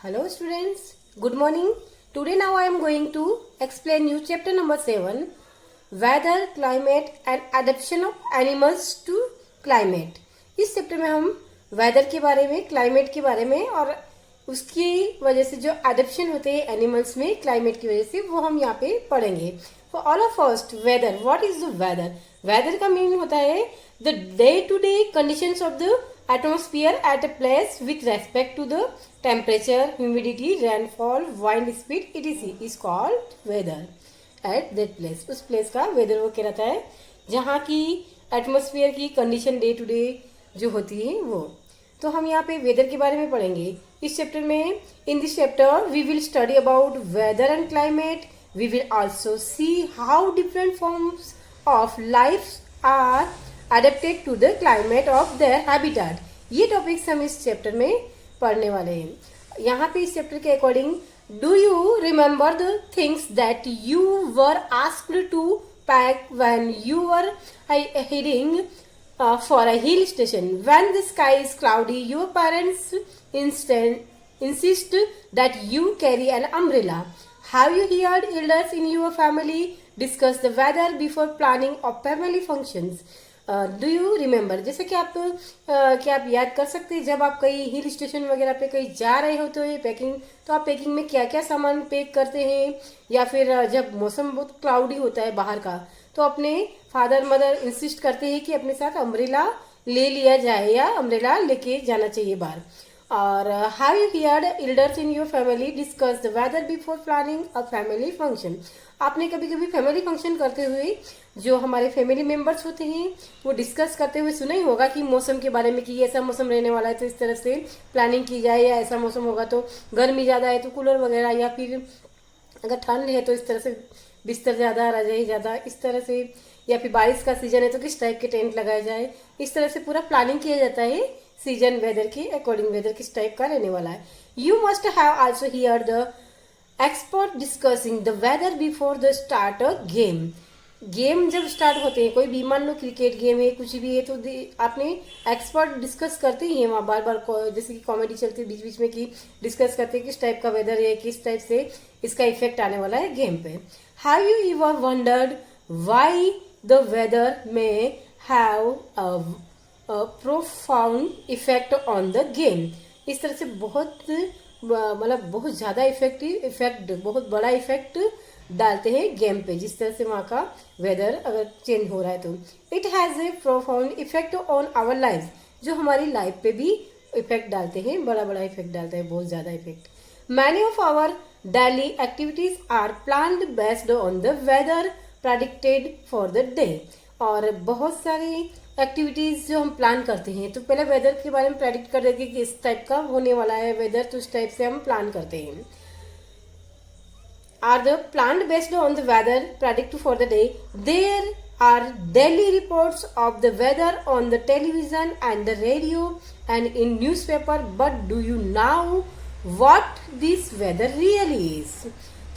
Hello students, good morning. Today now I am going to explain you chapter number 7, Weather, Climate and Adaptation of Animals to Climate. इस chapter में हम weather के बारे में, climate के बारे में और उसकी वजह से जो एडेप्शन होते हैं एनिमल्स में क्लाइमेट की वजह से वो हम यहाँ पे पढ़ेंगे. For all of first weather, what is the weather? Weather का मीनिंग होता है the day to day conditions of the atmosphere at a place with respect to the temperature, humidity, rainfall, wind speed etc. is called weather. At that place, उस place का weather वो कहलाता है जहाँ की एटमोसफियर की कंडीशन डे टू डे जो होती है वो. तो हम यहाँ पे वेदर के बारे में पढ़ेंगे इस चैप्टर में. In this chapter we will study about weather and climate. We will also see how different forms of life are adapted to the climate of their habitat. ये टॉपिक्स हम इस चैप्टर में पढ़ने वाले हैं. यहाँ पे इस चैप्टर के according do you remember the things that you were asked to pack when you were heading for a hill station. When the sky is cloudy, your parents insist that you carry an umbrella. Have you heard elders in your family discuss the weather before planning of family functions? Do you remember, जैसे कि आप क्या आप याद कर सकते हैं जब आप कहीं हिल स्टेशन वगैरह पे कहीं जा रहे हो तो ये पैकिंग, तो आप पैकिंग में क्या क्या सामान पैक करते हैं, या फिर जब मौसम बहुत क्लाउडी होता है बाहर का तो अपने फादर मदर इंसिस्ट करते हैं कि अपने साथ अम्ब्रेला ले लिया जाए या अम्ब्रेला लेके जाना चाहिए बाहर. और have you heard elders in your family discuss the weather before planning a family function. आपने कभी कभी फैमिली फंक्शन करते हुए जो हमारे फैमिली मेंबर्स होते हैं वो डिस्कस करते हुए सुना ही होगा कि मौसम के बारे में कि ऐसा मौसम रहने वाला है तो इस तरह से प्लानिंग की जाए, या ऐसा मौसम होगा तो गर्मी ज़्यादा है तो कूलर वगैरह, या फिर अगर ठंड है तो इस तरह से बिस्तर ज़्यादा, रजाई ज़्यादा, इस तरह से, या फिर बारिश का सीजन है तो किस टाइप के टेंट लगाए जाए. इस तरह से पूरा प्लानिंग किया जाता है सीजन वेदर के अकॉर्डिंग, वेदर किस टाइप का रहने वाला है. You must have also hear the expert discussing the weather before the start a game. Game जब स्टार्ट होते हैं, कोई भी मान लो क्रिकेट गेम है कुछ भी है तो आपने एक्सपर्ट डिस्कस करते ही हैं वहाँ बार बार, जैसे कि कॉमेडी चलती है बीच बीच में कि डिस्कस करते हैं किस टाइप का वेदर है, किस टाइप से इसका इफेक्ट आने वाला है गेम पे. Have you ever wondered why the weather may have profound effect on the game. इस तरह से बहुत मतलब बहुत ज़्यादा इफेक्ट बहुत बड़ा इफेक्ट डालते हैं गेम पे, जिस तरह से वहाँ का वेदर अगर चेंज हो रहा है तो. It has a profound effect on our life. जो हमारी लाइफ पे भी इफेक्ट डालते हैं, बड़ा बड़ा इफेक्ट डालता है, बहुत ज़्यादा effect. Many of our daily activities are planned based on the weather predicted for the day. और बहुत सारी एक्टिविटीज जो हम प्लान करते हैं तो पहले वेदर के बारे में प्रेडिक्ट कर देते हैं कि इस टाइप का होने वाला है वेदर, तो उस टाइप से हम प्लान करते हैं. Are the planned based on the weather predict for the day. There are daily reports of the weather on the television and the radio and in newspaper. But do you know what this weather really is?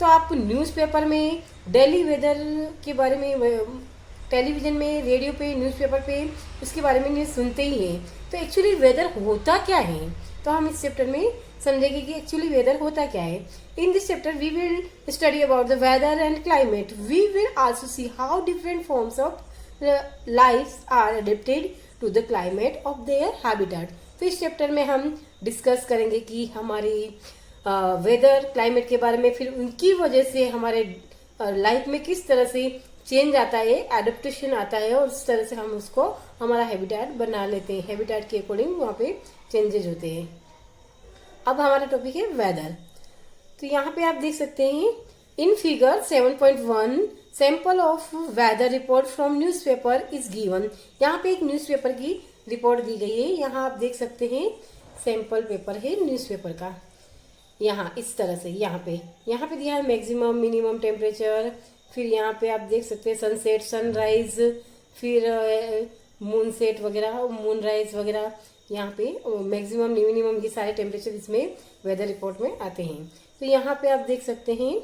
तो आप newspaper में daily weather के बारे में, television में, radio पे, newspaper पे उसके बारे में न्यूज़ सुनते ही हैं. तो एक्चुअली वेदर होता क्या है तो हम इस चैप्टर में समझेंगे कि एक्चुअली वेदर होता क्या है. In this chapter we will study about the weather and climate. We will also see how different forms of life are adapted to the climate of their habitat. तो इस chapter में हम discuss करेंगे कि हमारी वेदर क्लाइमेट के बारे में, फिर उनकी वजह से हमारे लाइफ में किस तरह से चेंज आता है, एडेप्टेशन आता है, और उस तरह से हम उसको हमारा हैबिटेट बना लेते हैं. हैबिटेट के अकॉर्डिंग वहाँ पे चेंजेज होते हैं. अब हमारा टॉपिक है वेदर. तो यहाँ पे आप देख सकते हैं in figure 7.1 sample of weather report from newspaper is given. यहाँ पे एक न्यूज़पेपर की रिपोर्ट दी गई है. यहाँ आप देख सकते हैं सैंपल पेपर है न्यूज़पेपर का. यहाँ इस तरह से यहाँ पे दिया है मैक्सिमम मिनिमम टेम्परेचर. फिर यहाँ पे आप देख सकते हैं सनसेट, सनराइज, फिर मूनसेट वगैरह, मूनराइज वगैरह. यहाँ पे मैक्सिमम मिनिमम ये सारे टेम्परेचर इसमें वेदर रिपोर्ट में आते हैं. तो यहाँ पे आप देख सकते हैं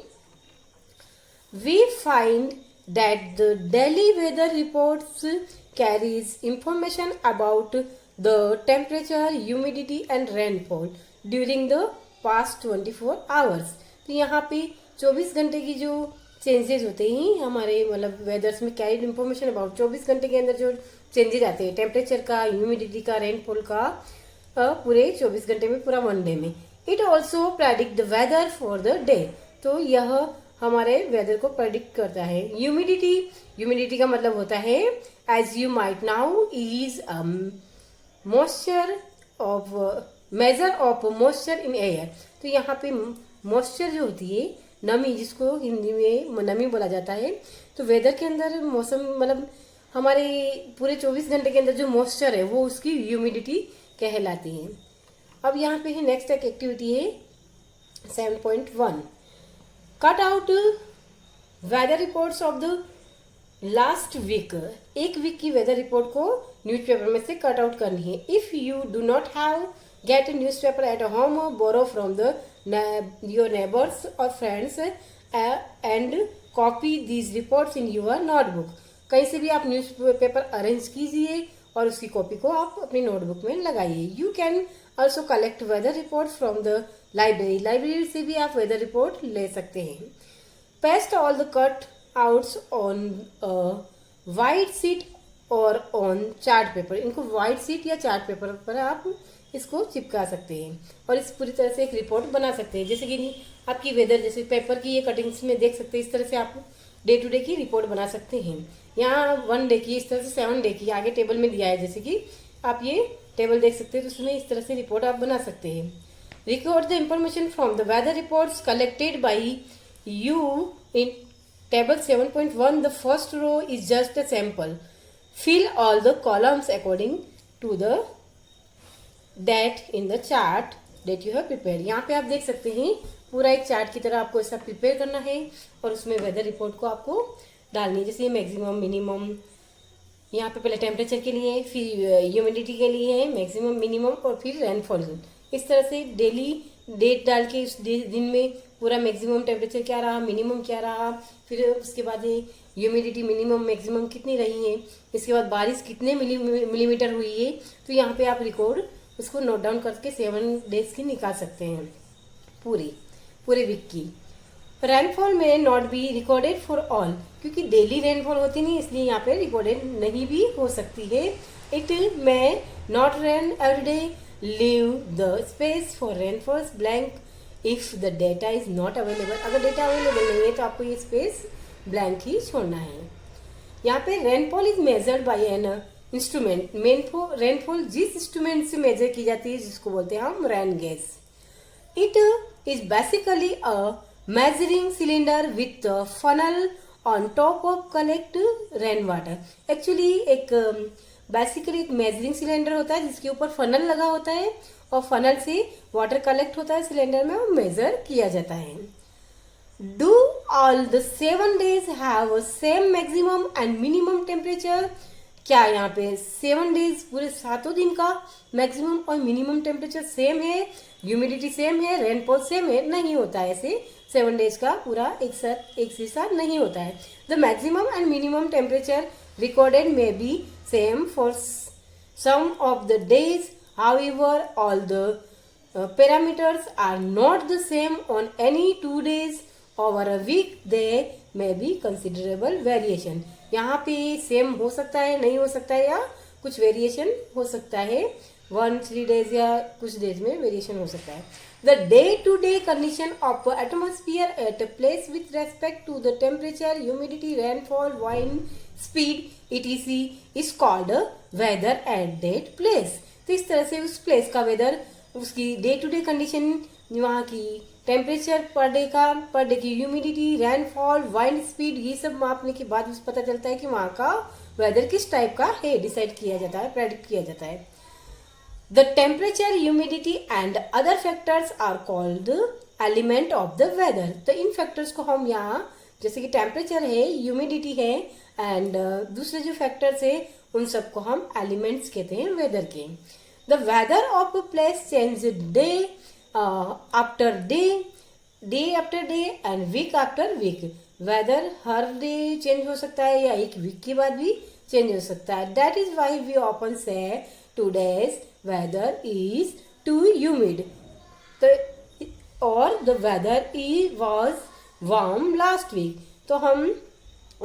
we find that the daily weather reports carries information about the temperature, humidity and rainfall during the past 24 hours। तो यहाँ पे 24 घंटे की जो चेंजेस होते हैं हमारे मतलब वेदर्स में, क्या इन्फॉर्मेशन अबाउट 24 घंटे के अंदर जो चेंजेस आते हैं टेम्परेचर का, ह्यूमिडिटी का, रेनफॉल का, पूरे 24 घंटे में, पूरा वन डे में। It also predict the weather for the day. तो यह हमारे वेदर को प्रेडिक्ट करता है। ह्यूमिडिटी का मतलब होता है as you might now is moisture of major of moisture in air. तो यहाँ पे मॉइस्चर जो होती है, नमी, जिसको हिंदी में नमी बोला जाता है, तो वेदर के अंदर मौसम मतलब हमारे पूरे 24 घंटे के अंदर जो मॉइस्चर है वो उसकी ह्यूमिडिटी कहलाती है। अब यहाँ पे है नेक्स्ट एक एक्टिविटी है 7.1, cut out weather reports of the last week. एक वीक की वेदर रिपोर्ट को न्यूज़पेपर में से कट आउट करनी है। If you do not have get newspaper at home, borrow from the your neighbours और friends and copy these reports in your notebook. कहीं से भी आप न्यूज़पेपर अरेंज कीजिए और उसकी कॉपी को आप अपनी नोटबुक में लगाइए। You can also collect weather report from the library से भी आप वेदर रिपोर्ट ले सकते हैं। Paste all the cut outs on white sheet or on chart paper. इनको वाइट शीट या चार्ट पेपर पर आप इसको चिपका सकते हैं और इस पूरी तरह से एक रिपोर्ट बना सकते हैं। जैसे कि आपकी वेदर, जैसे पेपर की ये कटिंग्स में देख सकते हैं, इस तरह से आप डे टू डे की रिपोर्ट बना सकते हैं। यहाँ 1 डे की, इस तरह से 7 डे की आगे टेबल में दिया है, जैसे कि आप ये टेबल देख सकते हैं, तो उसमें इस तरह से रिपोर्ट आप बना सकते हैं। Record the information from the weather reports collected by you in table 7.1। The first row is just a sample, fill all the columns according to the date in the chart date you have prepare. यहाँ पे आप देख सकते हैं पूरा एक chart की तरह आपको ऐसा प्रिपेयर करना है और उसमें वेदर रिपोर्ट को आपको डालनी है। जैसे मैक्सिमम, मिनिमम, यहाँ पे पहले टेम्परेचर के लिए, फिर ह्यूमिडिटी के लिए मैक्सिमम, मिनिमम और फिर रेनफॉल। इस तरह से डेली डेट डाल के उस दिन में पूरा मैक्सिमम टेम्परेचर क्या रहा, मिनिमम क्या रहा, फिर उसके बाद ह्यूमिडिटी मिनिमम मैक्सिमम कितनी रही है, इसके बाद बारिश कितने मिलीमीटर हुई है। तो यहाँ पे आप रिकॉर्ड उसको नोट डाउन करके 7 डेज की निकाल सकते हैं, पूरे वीक की। रेनफॉल में not be recorded for all, क्योंकि डेली रेनफॉल होती नहीं, इसलिए यहाँ पे रिकॉर्डेड नहीं भी हो सकती है। इट में not rain every day, leave the space for rainfalls blank if the data is not available. अगर डेटा अवेलेबल नहीं है तो आपको ये स्पेस ब्लैंक ही छोड़ना है। यहाँ पे rainfall is measured by an instrument. Rainfall जिस इंस्ट्रूमेंट से मेजर की जाती है जिसको बोलते हैं हम rain gauge. It is basically a measuring cylinder with a funnel on top of collect rain water। Actually एक बेसिकली एक मेजरिंग सिलेंडर होता है जिसके ऊपर फनल लगा होता है और फनल से वाटर कलेक्ट होता है सिलेंडर में और मेजर किया जाता है। Do all the 7 days have same maximum and minimum temperature. क्या यहाँ पे 7 डेज पूरे 7 दिन का मैक्सिमम और मिनिमम टेम्परेचर सेम है, ह्यूमिडिटी सेम है, रेनफॉल सेम है? नहीं होता है। ऐसे 7 डेज का पूरा एक से साथ नहीं होता है। The maximum and minimum temperature recorded may be same for some of the days, however all the parameters are not the same on any 2 days over a week, they may be considerable variation. यहाँ पे same हो सकता है, नहीं हो सकता है, या कुछ वेरिएशन हो सकता है। 1-3 days या कुछ डेज में वेरिएशन हो सकता है। The day to day condition of atmosphere at place with respect to the temperature, humidity, rainfall, wind speed etc is called weather at that place. तो इस तरह से उस प्लेस का वेदर, उसकी डे टू डे कंडीशन, वहाँ की temperature per day की ह्यूमिडिटी, रेनफॉल, वाइंड स्पीड, ये सब मापने के बाद पता चलता है कि वहाँ का वेदर किस टाइप का है, डिसाइड किया जाता है, प्रेडिक्ट किया जाता है। The temperature, humidity and other factors are called element of the weather. तो इन फैक्टर्स को हम यहाँ, जैसे कि टेम्परेचर है, ह्यूमिडिटी है एंड दूसरे जो फैक्टर्स है, उन सबको हम एलिमेंट्स कहते हैं वेदर के। The weather of a place change day after day after day and week after week. Weather हर डे चेंज हो सकता है या एक वीक के बाद भी चेंज हो सकता है। That is why we often say today's weather is too humid. तो और the weather was warm last week. तो हम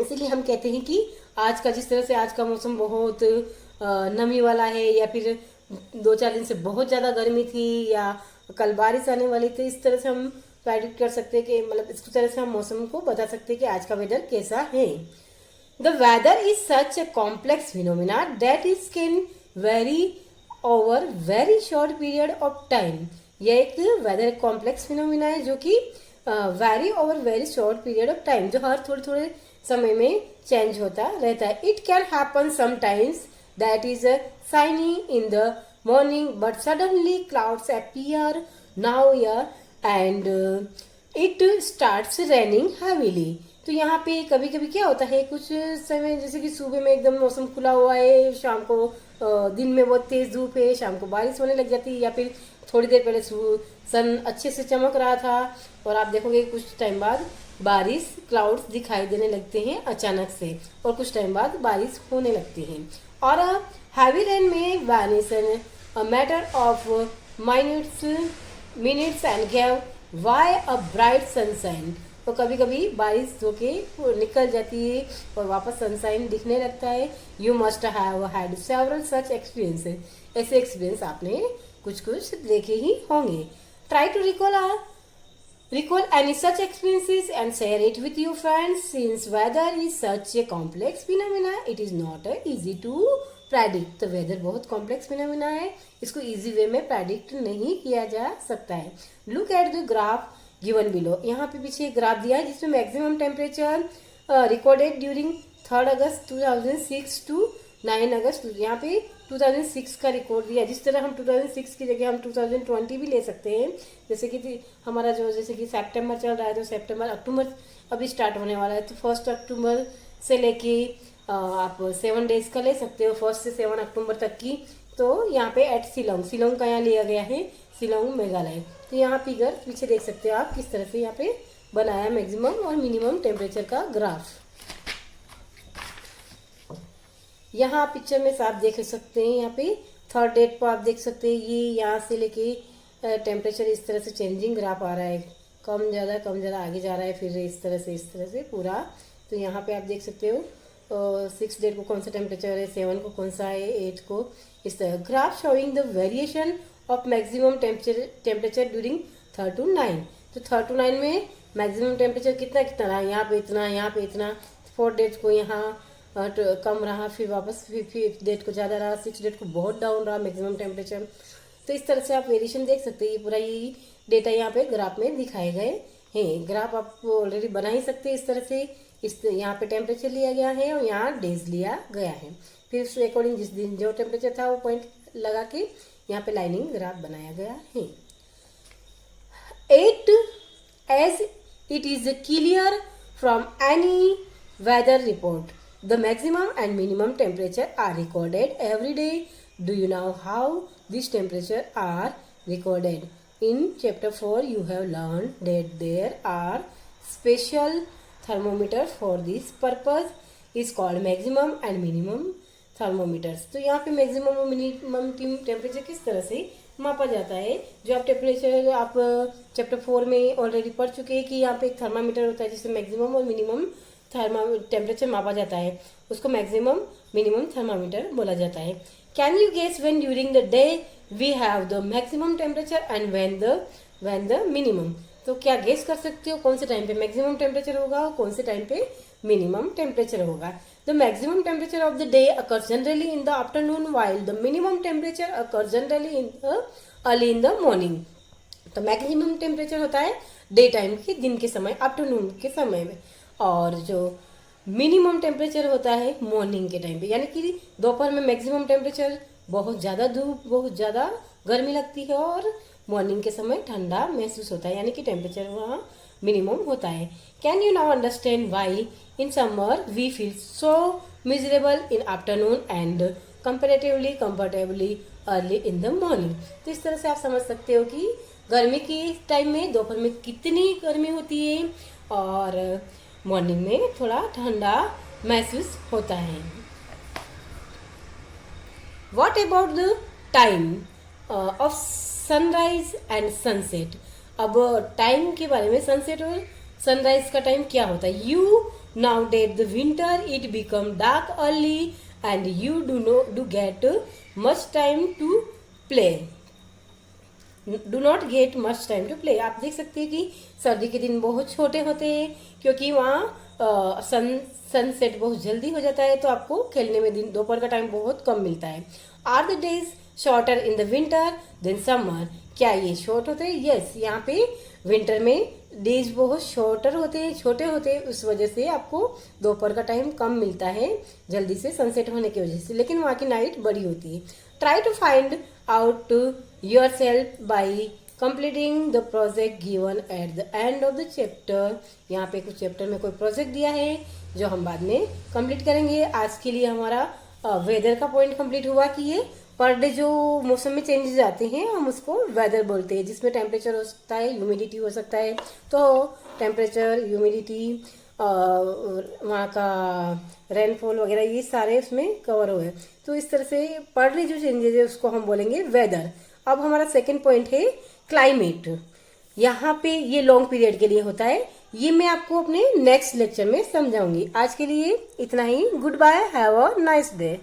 इसीलिए हम कहते हैं कि आज का जिस तरह से आज का मौसम बहुत नमी वाला है, या फिर 2-4 दिन से बहुत ज़्यादा गर्मी थी, या कल बारिश आने वाली थी, इस तरह से हम प्रेडिक्ट कर सकते हैं कि मतलब इस तरह से हम मौसम को बता सकते हैं कि आज का वेदर कैसा है। The weather is such a complex phenomena that is can vary over very short period of time. यह एक वेदर कॉम्प्लेक्स फिनोमिना है जो कि vary over very short period of time, जो हर थोड़े थोड़े समय में चेंज होता रहता है। It can happen sometimes that is shiny in the morning but suddenly clouds appear now year and it starts raining heavily. तो यहाँ पे कभी कभी क्या होता है, कुछ समय जैसे कि सुबह में एकदम मौसम खुला हुआ है, शाम को दिन में बहुत तेज धूप है, शाम को बारिश होने लग जाती है, या फिर थोड़ी देर पहले सन अच्छे से चमक रहा था और आप देखोगे कुछ टाइम बाद बारिश क्लाउड्स दिखाई देने लगते हैं अचानक से, और कुछ टाइम बाद बारिश होने लगती है। और हैवी रेन में vanish a matter of minutes and give why a bright sunshine. तो कभी कभी बारिश होके निकल जाती है और वापस सनशाइन दिखने लगता है। You must have had several such experiences. ऐसे एक्सपीरियंस आपने कुछ कुछ देखे ही होंगे। Try to recall any such experiences and share it with your friends. Since weather is such a complex phenomena, it is not easy to predict. तो weather बहुत complex phenomena है, इसको इजी वे में प्रेडिक्ट नहीं किया जा सकता है। Look at the graph given below. यहाँ पे पीछे ग्राफ दिया है जिसमें maximum temperature recorded during 3 August 2006 to 9 August. यहाँ पे 2006 का रिकॉर्ड दिया। जिस तरह हम 2006 की जगह हम 2020 भी ले सकते हैं, जैसे कि हमारा जैसे कि सितंबर चल रहा है, तो सितंबर अक्टूबर अभी स्टार्ट होने वाला है, तो 1 अक्टूबर से लेके आप 7 डेज का ले सकते हो, 1 से 7 अक्टूबर तक की। तो यहाँ पे एट शिलोंग का यहाँ लिया गया है, शिलोंग मेघालय। तो यहाँ फिगर पीछे देख सकते हो आप किस तरह से यहाँ पे बनाया मैक्सिमम और मिनिमम टेम्परेचर का ग्राफ। यहाँ पिक्चर में आप देख सकते हैं, यहाँ पे 3rd डेट पर आप देख सकते हैं, ये यहाँ से लेके टेम्परेचर इस तरह से चेंजिंग ग्राफ आ रहा है, कम ज़्यादा आगे जा रहा है, फिर इस तरह से पूरा। तो यहाँ पे आप देख सकते हो 6 डेट को कौन सा टेम्परेचर है, 7 को कौन सा है, 8 को इस तरह। Graph showing the variation of maximum temperature during 3 to 9। तो 3 to 9 में मैक्सिमम टेम्परेचर कितना रहा, यहाँ पे इतना, यहाँ पे इतना। 4 डेट को यहाँ कम रहा, फिर वापस 5th डेट को ज़्यादा रहा, 6 डेट को बहुत डाउन रहा मैक्सिमम टेम्परेचर। तो इस तरह से आप वेरिएशन देख सकते हैं। ये पूरा ये डेटा यहाँ पे ग्राफ में दिखाए गए हैं। ग्राफ आप ऑलरेडी बना ही सकते हैं इस तरह से। यहाँ पे टेम्परेचर लिया गया है और यहाँ डेज लिया गया है, फिर उसके अकॉर्डिंग जिस दिन जो टेम्परेचर था वो पॉइंट लगा के यहाँ पे लाइनिंग ग्राफ बनाया गया है। 8 as it is clear from any weather report, the maximum and minimum temperature are recorded every day. Do you know how these temperatures are recorded? In chapter 4 you have learned that there are special thermometers for this purpose is called maximum and minimum thermometers. तो यहाँ पे maximum और minimum temperature किस तरह से मापा जाता है, जो आप टेम्परेचर आप चैप्टर 4 में ऑलरेडी पढ़ चुके हैं कि यहाँ पे एक थर्मामीटर होता है जिससे मैक्सिमम और मिनिमम टेम्परेचर मापा जाता है, उसको मैक्सिमम मिनिमम थर्मामीटर बोला जाता है। Can you guess when during the day we have the maximum temperature and when the minimum. तो क्या गेस कर सकते हो कौन से टाइम पे मैक्सिमम टेम्परेचर होगा और कौन से टाइम पे मिनिमम टेम्परेचर होगा। The maximum temperature of the day occurs generally in the afternoon while the minimum temperature occurs generally in the early in the morning. तो मैक्सिमम टेम्परेचर होता है डे टाइम के, दिन के समय, आफ्टरनून के समय में, और जो मिनिमम टेम्परेचर होता है मॉर्निंग के टाइम पे, यानी कि दोपहर में मैक्सिमम टेम्परेचर बहुत ज़्यादा धूप, बहुत ज़्यादा गर्मी लगती है, और मॉर्निंग के समय ठंडा महसूस होता है, यानी कि टेम्परेचर वहाँ मिनिमम होता है। Can you now understand why in summer we feel so miserable in afternoon and comparatively comfortably early in the morning. तो इस तरह से आप समझ सकते हो कि गर्मी के टाइम में दोपहर में कितनी गर्मी होती है और मॉर्निंग में थोड़ा ठंडा महसूस होता है। What about the time of sunrise and sunset? अब टाइम के बारे में, सनसेट और सनराइज का टाइम क्या होता है। You now that the winter it become dark early and you do get much time to play. Do not get much time to play. आप देख सकते हैं कि सर्दी के दिन बहुत छोटे होते हैं क्योंकि वहाँ सनसेट बहुत जल्दी हो जाता है, तो आपको खेलने में दिन दोपहर का टाइम बहुत कम मिलता है। Are the days shorter in the winter than summer. क्या ये शॉर्ट होते हैं? यस, यहाँ पे विंटर में डेज बहुत शॉर्टर होते हैं, छोटे होते हैं, उस वजह से आपको दोपहर का टाइम कम मिलता है जल्दी से सनसेट होने की वजह से, लेकिन वहाँ की नाइट बड़ी होती है। Try to find out yourself by completing the project given at the end of the chapter। यहाँ पे कुछ चैप्टर में कोई प्रोजेक्ट दिया है जो हम बाद में कंप्लीट करेंगे। आज के लिए हमारा वेदर का पॉइंट कंप्लीट हुआ कि ये पर डे जो मौसम में चेंजेस आते हैं हम उसको वेदर बोलते हैं, जिसमें टेम्परेचर हो सकता है, ह्यूमिडिटी हो सकता है। तो टेम्परेचर, ह्यूमिडिटी, वहाँ का रेनफॉल वगैरह ये सारे उसमें कवर हुए। तो इस तरह से पर डे जो चेंजेस है उसको हम बोलेंगे वेदर। अब हमारा सेकंड पॉइंट है क्लाइमेट। यहाँ पे ये लॉन्ग पीरियड के लिए होता है, ये मैं आपको अपने नेक्स्ट लेक्चर में समझाऊंगी। आज के लिए इतना ही। Goodbye, have a nice day.